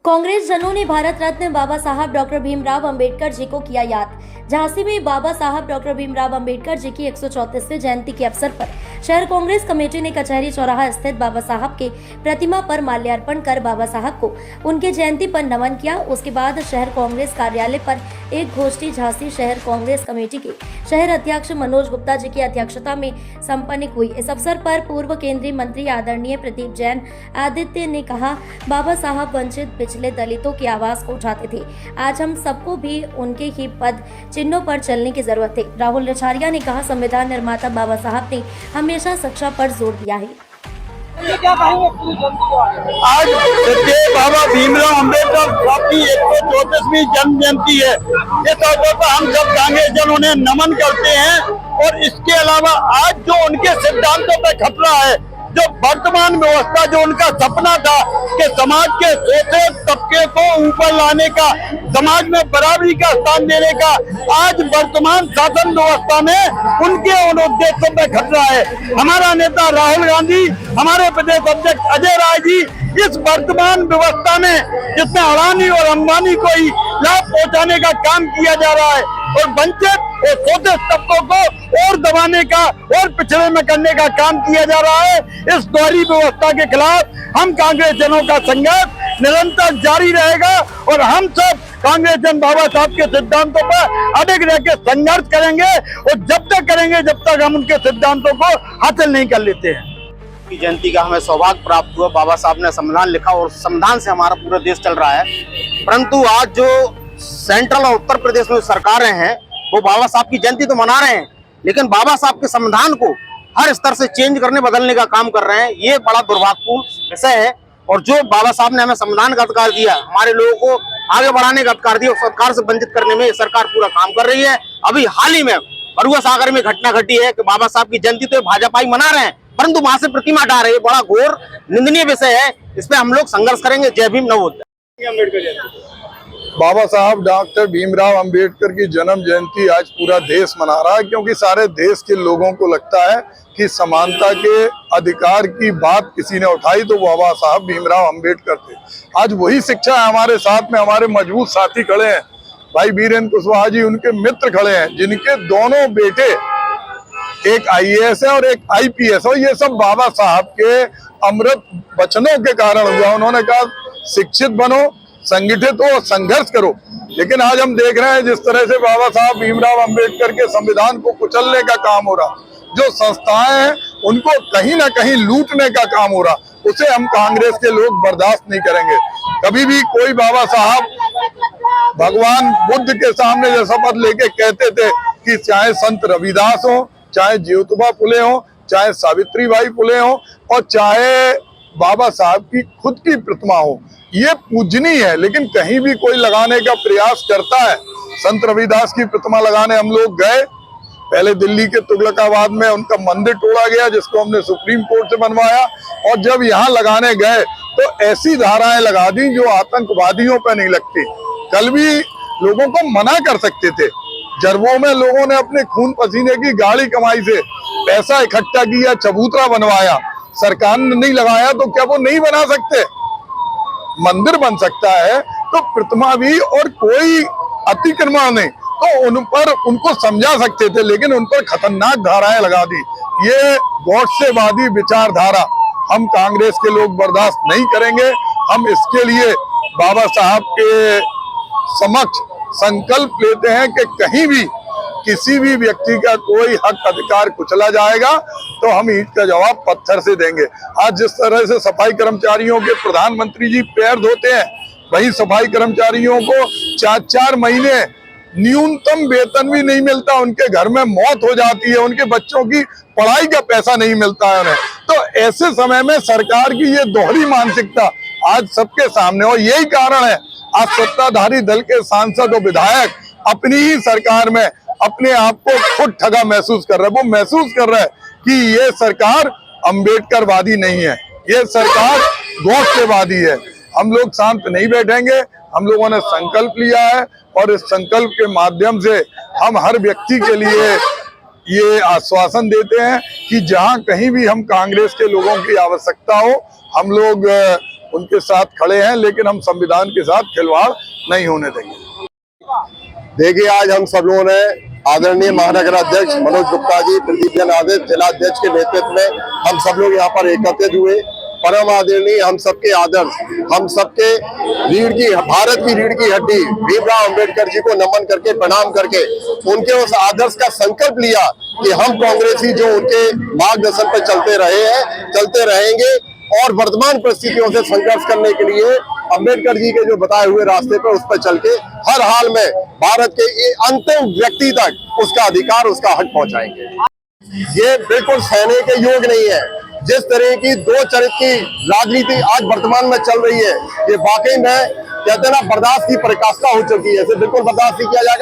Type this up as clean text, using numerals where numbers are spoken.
कांग्रेस जनों ने भारत रत्न बाबा साहब डॉक्टर भीमराव अंबेडकर जी को किया याद। झांसी में बाबा साहब डॉक्टर भीमराव अंबेडकर जी की 134वीं जयंती के अवसर पर शहर कांग्रेस कमेटी ने कचहरी चौराहा स्थित बाबा साहब के प्रतिमा पर माल्यार्पण कर बाबा साहब को उनके जयंती पर नमन किया। उसके बाद शहर कांग्रेस कार्यालय पर एक गोष्ठी झांसी शहर कांग्रेस कमेटी के शहर अध्यक्ष मनोज गुप्ता जी की अध्यक्षता में संपन्न हुई। इस अवसर पर पूर्व केंद्रीय मंत्री आदरणीय प्रदीप जैन आदित्य ने कहा, बाबा साहब वंचित पिछले दलितों की आवाज को उठाते थे। आज हम सबको भी उनके ही पद चिन्हों पर चलने की जरूरत है। राहुल रछारिया ने कहा, संविधान निर्माता बाबा साहब ने हमेशा शिक्षा पर जोर दिया है। आज बाबा भीमराव अंबेडकर साहब की 134वीं जन्म जयंती है। इस अवसर पर हम सब कांग्रेस जनों ने नमन करते हैं और इसके अलावा आज जो उनके सिद्धांतों पर खतरा है, जो वर्तमान व्यवस्था, जो उनका सपना था कि समाज के शोषित तबके को ऊपर लाने का, समाज में बराबरी का स्थान देने का, आज वर्तमान शासन व्यवस्था में उनके उन उद्देश्यों पर खतरा है। हमारा नेता राहुल गांधी, हमारे प्रदेश अध्यक्ष अजय राय जी इस वर्तमान व्यवस्था में जिसमें अडानी और अंबानी को ही लाभ पहुंचाने का काम किया जा रहा है और वंचित और शोषित तबकों को और दबाने का और पिछड़े में करने का काम किया जा रहा है। इस दोहरी व्यवस्था के खिलाफ हम कांग्रेस जनों का संघर्ष निरंतर जारी रहेगा और हम सब कांग्रेस जन बाबा साहब के सिद्धांतों पर अडिग रह के संघर्ष करेंगे और जब तक करेंगे जब तक हम उनके सिद्धांतों को हासिल नहीं कर लेते हैं। जयंती का हमें सौभाग्य प्राप्त हुआ। बाबा साहब ने संविधान लिखा और संविधान से हमारा पूरा देश चल रहा है, परंतु आज जो सेंट्रल और उत्तर प्रदेश में सरकारें हैं वो बाबा साहब की जयंती तो मना रहे हैं, लेकिन बाबा साहब के संविधान को हर स्तर से चेंज करने बदलने का काम कर रहे हैं। ये बड़ा दुर्भाग्यपूर्ण विषय है और जो बाबा साहब ने हमें संविधान का अधिकार दिया, हमारे लोगों को आगे बढ़ाने का अधिकार दिया, उस अधिकार से वंचित करने में ये सरकार पूरा काम कर रही है। अभी हाल ही में बरुआ सागर में घटना घटी है कि बाबा साहब की जयंती तो भाजपा ही मना रहे हैं, परंतु वहां से प्रतिमा हटा रहे हैं। बड़ा घोर निंदनीय विषय है, इस पे हम लोग संघर्ष करेंगे। जय भीम नवोदय। बाबा साहब डॉक्टर भीमराव अंबेडकर की जन्म जयंती आज पूरा देश मना रहा है, क्योंकि सारे देश के लोगों को लगता है कि समानता के अधिकार की बात किसी ने उठाई तो बाबा साहब भीमराव अंबेडकर थे। आज वही शिक्षा है। हमारे साथ में हमारे मजबूत साथी खड़े हैं, भाई वीरेंद्र कुशवाहा जी, उनके मित्र खड़े हैं, जिनके दोनों बेटे एक IAS है और एक IPS, और ये सब बाबा साहब के अमृत वचनों के कारण हुआ। उन्होंने कहा शिक्षित बनो, संगठित हो, संघर्ष करो। लेकिन आज हम देख रहे हैं जिस तरह से बाबा साहब भीमराव अंबेडकर के संविधान को कुचलने का काम हो रहा, जो संस्थाएं हैं उनको कहीं ना कहीं लूटने का काम हो रहा, उसे हम कांग्रेस के लोग बर्दाश्त नहीं करेंगे। कभी भी कोई बाबा साहब भगवान बुद्ध के सामने जो शपथ लेके कहते थे कि चाहे संत रविदास हो, चाहे ज्योतिबा फुले हो, चाहे सावित्री बाई फुले हो और चाहे बाबा साहब की खुद की प्रतिमा हो, ये पूजनीय है। लेकिन कहीं भी कोई लगाने का प्रयास करता है, संत रविदास की प्रतिमा लगाने हम लोग गए, पहले दिल्ली के तुगलकाबाद में उनका मंदिर तोड़ा गया जिसको हमने सुप्रीम कोर्ट से बनवाया, और जब यहाँ लगाने गए तो ऐसी धाराएं लगा दी जो आतंकवादियों पर नहीं लगती। कल भी लोगों को मना कर सकते थे। जरबों में लोगों ने अपने खून पसीने की गाड़ी कमाई से पैसा इकट्ठा किया, चबूतरा बनवाया, सरकार ने नहीं लगाया तो क्या वो नहीं बना सकते? मंदिर बन सकता है तो प्रतिमा भी, और कोई अतिक्रमण नहीं, तो उन पर उनको समझा सकते थे, लेकिन उन पर खतरनाक धाराएं लगा दी। ये गौडसेवादी विचारधारा हम कांग्रेस के लोग बर्दाश्त नहीं करेंगे। हम इसके लिए बाबा साहब के समक्ष संकल्प लेते हैं कि कहीं भी किसी भी व्यक्ति का कोई हक अधिकार कुचला जाएगा तो हम ईंट का जवाब पत्थर से देंगे। आज जिस तरह से सफाई कर्मचारियों के प्रधानमंत्री जी पैर धोते हैं, वही सफाई कर्मचारियों को 4-4 महीने न्यूनतम वेतन भी नहीं मिलता, उनके घर में मौत हो जाती है, उनके बच्चों की पढ़ाई का पैसा नहीं मिलता है उन्हें। तो ऐसे समय में सरकार की ये दोहरी मानसिकता आज सबके सामने, और यही कारण है आज सत्ताधारी दल के सांसद और विधायक अपनी ही सरकार में अपने आप को खुद ठगा महसूस कर रहे हैं। वो महसूस कर रहे हैं कि ये सरकार अंबेडकरवादी नहीं है, ये सरकार गौडसेवादी है। हम लोग शांत नहीं बैठेंगे। हम लोगों ने संकल्प लिया है और इस संकल्प के माध्यम से हम हर व्यक्ति के लिए ये आश्वासन देते हैं कि जहां कहीं भी हम कांग्रेस के लोगों की आवश्यकता हो, हम लोग उनके साथ खड़े हैं, लेकिन हम संविधान के साथ खिलवाड़ नहीं होने देंगे। देखिए, आज हम सब लोगों ने आदरणीय महानगर अध्यक्ष मनोज गुप्ता जी, प्रदीप जन आदित्य जिला अध्यक्ष के नेतृत्व में हम सब लोग यहाँ पर एकत्रित हुए। परम आदरणीय हम सबके आदर्श, हम सबके भारत की रीढ़ की हड्डी भीमराव अंबेडकर जी को नमन करके, प्रणाम करके उनके उस आदर्श का संकल्प लिया कि हम कांग्रेसी जो उनके मार्गदर्शन पर चलते रहे हैं, चलते रहेंगे और वर्तमान परिस्थितियों से संघर्ष करने के लिए अंबेडकर जी के जो बताए हुए रास्ते पर, उस पर चल के हर हाल में भारत के अंतिम व्यक्ति तक उसका अधिकार, उसका हक पहुंचाएंगे। ये बिल्कुल सहने के योग नहीं है। जिस तरह की दो चरित्र की राजनीति आज वर्तमान में चल रही है, ये वाकई में कहते हैं ना, बर्दाश्त की पराकाष्ठा हो चुकी है। इसे बिल्कुल बर्दाश्त नहीं किया जाएगा।